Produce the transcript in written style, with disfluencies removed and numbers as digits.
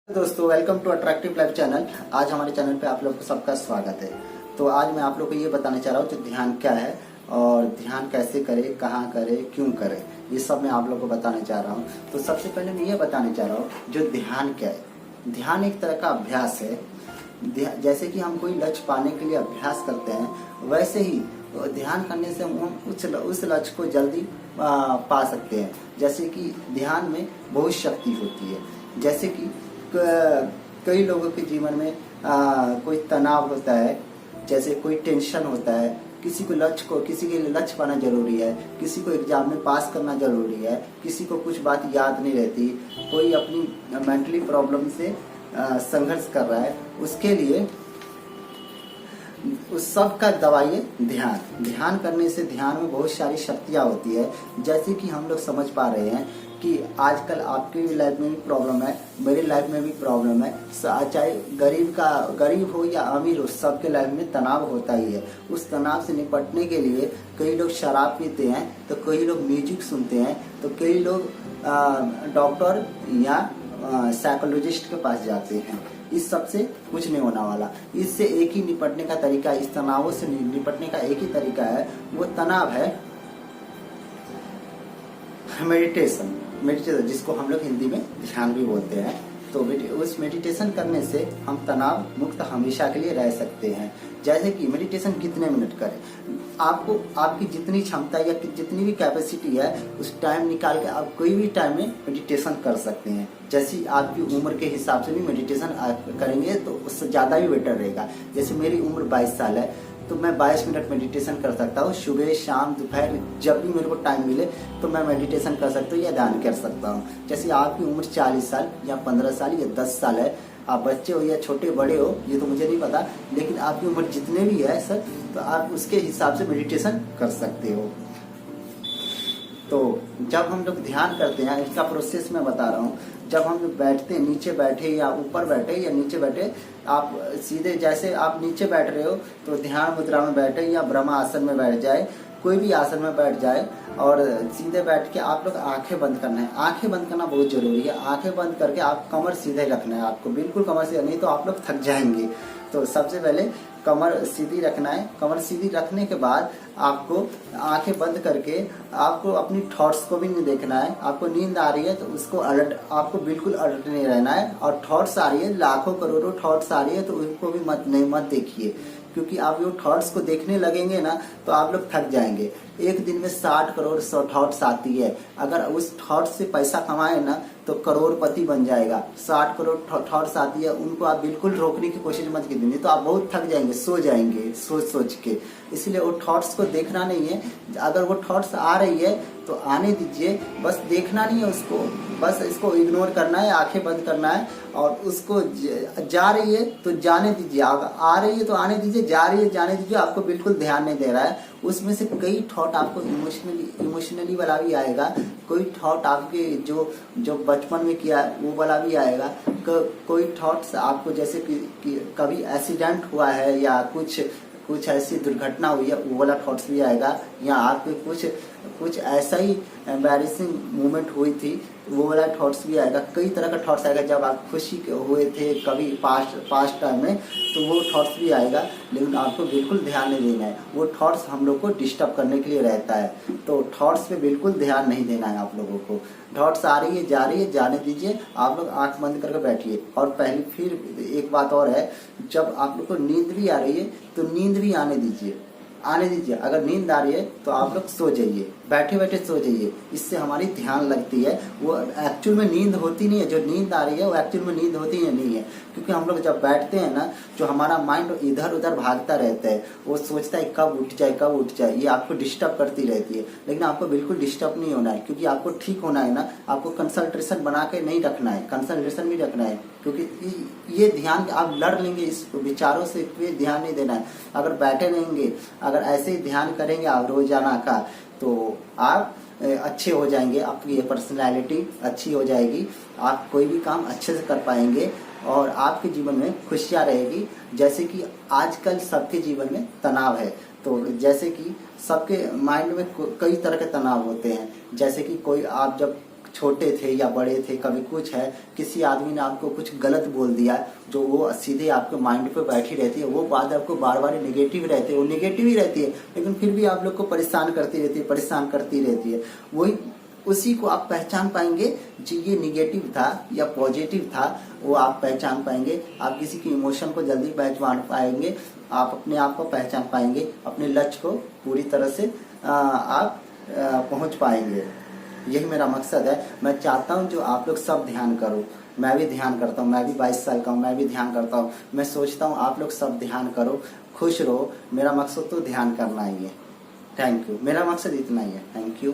दोस्तों welcome to attractive life channel. आज हमारे चैनल पे आप लोग को सबका स्वागत है। तो आज मैं आप लोग को ये बताने चाह रहा हूँ जो ध्यान क्या है और ध्यान कैसे करें, कहाँ करें, क्यों करें, ये सब मैं आप लोग को बताने चाह रहा हूँ। तो सबसे पहले मैं ये बताने चाह रहा हूँ जो ध्यान क्या है। ध्यान एक तरह का अभ्यास है। जैसे कि हम कोई लक्ष्य पाने के लिए अभ्यास करते हैं, वैसे ही ध्यान करने से हम उस लक्ष्य को जल्दी पा सकते हैं। जैसे कि ध्यान में बहुत शक्ति होती है। जैसे कि कई लोगों के जीवन में कोई तनाव होता है, जैसे कोई टेंशन होता है, किसी के लिए लक्ष्य पाना जरूरी है, किसी को एग्जाम में पास करना जरूरी है, किसी को कुछ बात याद नहीं रहती, कोई अपनी मेंटली प्रॉब्लम से संघर्ष कर रहा है, उसके लिए उस सब का दवाई है ध्यान। ध्यान करने से ध्यान में बहुत सारी शक्तियाँ होती है। जैसे कि हम लोग समझ पा रहे हैं कि आजकल आपकी लाइफ में भी प्रॉब्लम है, मेरी लाइफ में भी प्रॉब्लम है। चाहे गरीब हो या अमीर हो, सबके लाइफ में तनाव होता ही है। उस तनाव से निपटने के लिए कई लोग शराब पीते हैं, तो कई लोग म्यूजिक सुनते हैं, तो कई लोग डॉक्टर या साइकोलॉजिस्ट के पास जाते हैं। इस सब से कुछ नहीं होने वाला। इससे एक ही निपटने का तरीका, इस तनावों से निपटने का एक ही तरीका है, वो तनाव है मेडिटेशन। जिसको हम लोग हिंदी में ध्यान भी बोलते हैं। तो उस मेडिटेशन करने से हम तनाव मुक्त हमेशा के लिए रह सकते हैं। जैसे कि मेडिटेशन कितने मिनट करें, आपको आपकी जितनी क्षमता या जितनी भी कैपेसिटी है, उस टाइम निकाल के आप कोई भी टाइम में मेडिटेशन कर सकते हैं। जैसे आपकी उम्र के हिसाब से भी मेडिटेशन करेंगे तो उससे ज़्यादा भी बेटर रहेगा। जैसे मेरी उम्र 22 साल है, तो मैं 22 मिनट मेडिटेशन कर सकता हूँ। सुबह शाम दोपहर जब भी मेरे को टाइम मिले तो मैं मेडिटेशन कर सकता हूँ या ध्यान कर सकता हूँ। जैसे आपकी उम्र 40 साल या 15 साल या 10 साल है, आप बच्चे हो या छोटे बड़े हो ये तो मुझे नहीं पता, लेकिन आपकी उम्र जितने भी है सर, तो आप उसके हिसाब से मेडिटेशन कर सकते हो। तो जब हम लोग ध्यान करते हैं, इसका प्रोसेस मैं बता रहा हूँ। जब हम लोग बैठते हैं, नीचे बैठे या ऊपर बैठे या नीचे बैठे, आप सीधे जैसे आप नीचे बैठ रहे हो तो ध्यान मुद्रा में बैठे या ब्रह्म आसन में बैठ जाए, कोई भी आसन में बैठ जाए और सीधे बैठ के आप लोग आंखें बंद करना है। आंखें बंद करना बहुत जरूरी है। आंखें बंद करके आप कमर सीधे रखना है, आपको बिल्कुल कमर सीधे, नहीं तो आप लोग थक जाएंगे। तो सबसे पहले कमर सीधी रखना है। कमर सीधी रखने के बाद आपको आंखें बंद करके आपको अपनी थॉट्स को भी नहीं देखना है। आपको नींद आ रही है तो उसको आपको बिल्कुल अलर्ट नहीं रहना है। और थॉट्स आ रही है, लाखों करोड़ों थॉट्स आ रही है, तो उनको भी मत देखिए, क्योंकि आप वो थॉट्स को देखने लगेंगे ना तो आप लोग थक जाएंगे। एक दिन में 60 करोड़ थॉट्स आती है। अगर उस थॉट्स से पैसा कमाए ना तो करोड़पति बन जाएगा। 60 करोड़ थॉट्स आती है, उनको आप बिल्कुल रोकने की कोशिश मत कीजिए, नहीं तो आप बहुत थक जाएंगे, सो जाएंगे सोच के। इसलिए वो थॉट्स को देखना नहीं है। अगर वो थॉट्स आ रही है तो आने दीजिए, बस देखना नहीं है उसको, बस इसको इग्नोर करना है, आंखें बंद करना है। और उसको जा रही है तो जाने दीजिए, आ रही है तो आने दीजिए, जा रही है जाने दीजिए। आपको बिल्कुल ध्यान नहीं दे रहा है। उसमें से कई थॉट आपको इमोशनली वाला भी आएगा, कोई थॉट आपके जो बचपन में किया वो वाला भी आएगा। कोई थॉट्स आपको जैसे कि कभी एक्सीडेंट हुआ है या कुछ ऐसी दुर्घटना हुई है, वो वाला थॉट्स भी आएगा। या आपके कुछ ऐसा ही एम्बैरेसिंग मोमेंट हुई थी, वो वाला थॉट्स भी आएगा। कई तरह का थॉट्स आएगा। जब आप खुशी हुए थे कभी पास्ट टाइम में, तो वो थॉट्स भी आएगा, लेकिन आपको बिल्कुल ध्यान नहीं देना है। वो थॉट्स हम लोग को डिस्टर्ब करने के लिए रहता है, तो थॉट्स पे बिल्कुल ध्यान नहीं देना है आप लोगों को। थॉट्स आ रही है जा रही है, जाने दीजिए। आप लोग आंख बंद करके बैठिए। और पहले फिर एक बात और है, जब आप लोग को नींद भी आ रही है तो नींद भी आने दीजिए। अगर नींद आ रही है तो आप लोग सो जाइए, बैठे बैठे सो जाइए। इससे हमारी ध्यान लगती है। वो एक्चुअल में नींद होती नहीं है। जो नींद आ रही है वो एक्चुअल में नींद होती है नहीं है, क्योंकि हम लोग जब बैठते हैं ना, जो हमारा माइंड इधर उधर भागता रहता है, वो सोचता है कब उठ जाए, ये आपको डिस्टर्ब करती रहती है। लेकिन आपको बिल्कुल डिस्टर्ब नहीं होना है, क्योंकि आपको ठीक होना है ना। आपको कंसंट्रेशन बना के नहीं रखना है, कंसंट्रेशन भी रखना है, क्योंकि ये ध्यान आप लड़ लेंगे इस विचारों से, ध्यान नहीं देना है। अगर बैठे रहेंगे, अगर ऐसे ही ध्यान करेंगे आप रोजाना का, तो आप अच्छे हो जाएंगे। आपकी ये पर्सनैलिटी अच्छी हो जाएगी, आप कोई भी काम अच्छे से कर पाएंगे और आपके जीवन में खुशियाँ रहेगी। जैसे कि आजकल सबके जीवन में तनाव है, तो जैसे कि सबके माइंड में कई तरह के तनाव होते हैं। जैसे कि कोई आप जब छोटे थे या बड़े थे, कभी कुछ है, किसी आदमी ने आपको कुछ गलत बोल दिया जो वो सीधे आपके माइंड पे बैठी रहती है, वो बात आपको बार बार नेगेटिव रहती है, वो नेगेटिव ही रहती है लेकिन फिर भी आप लोग को परेशान करती रहती है, परेशान करती रहती है। वही उसी को आप पहचान पाएंगे जी ये निगेटिव था या पॉजिटिव था, वो आप पहचान पाएंगे। आप किसी की इमोशन को जल्दी पहचान पाएंगे, आप अपने आप को पहचान पाएंगे, अपने लक्ष्य को पूरी तरह से आप पहुंच पाएंगे। यही मेरा मकसद है। मैं चाहता हूं जो आप लोग सब ध्यान करो, मैं भी ध्यान करता हूं, मैं भी 22 साल का हूं, मैं भी ध्यान करता हूं। मैं सोचता हूं आप लोग सब ध्यान करो, खुश रहो। मेरा मकसद तो ध्यान करना ही है। थैंक यू, मेरा मकसद इतना ही है। Thank you.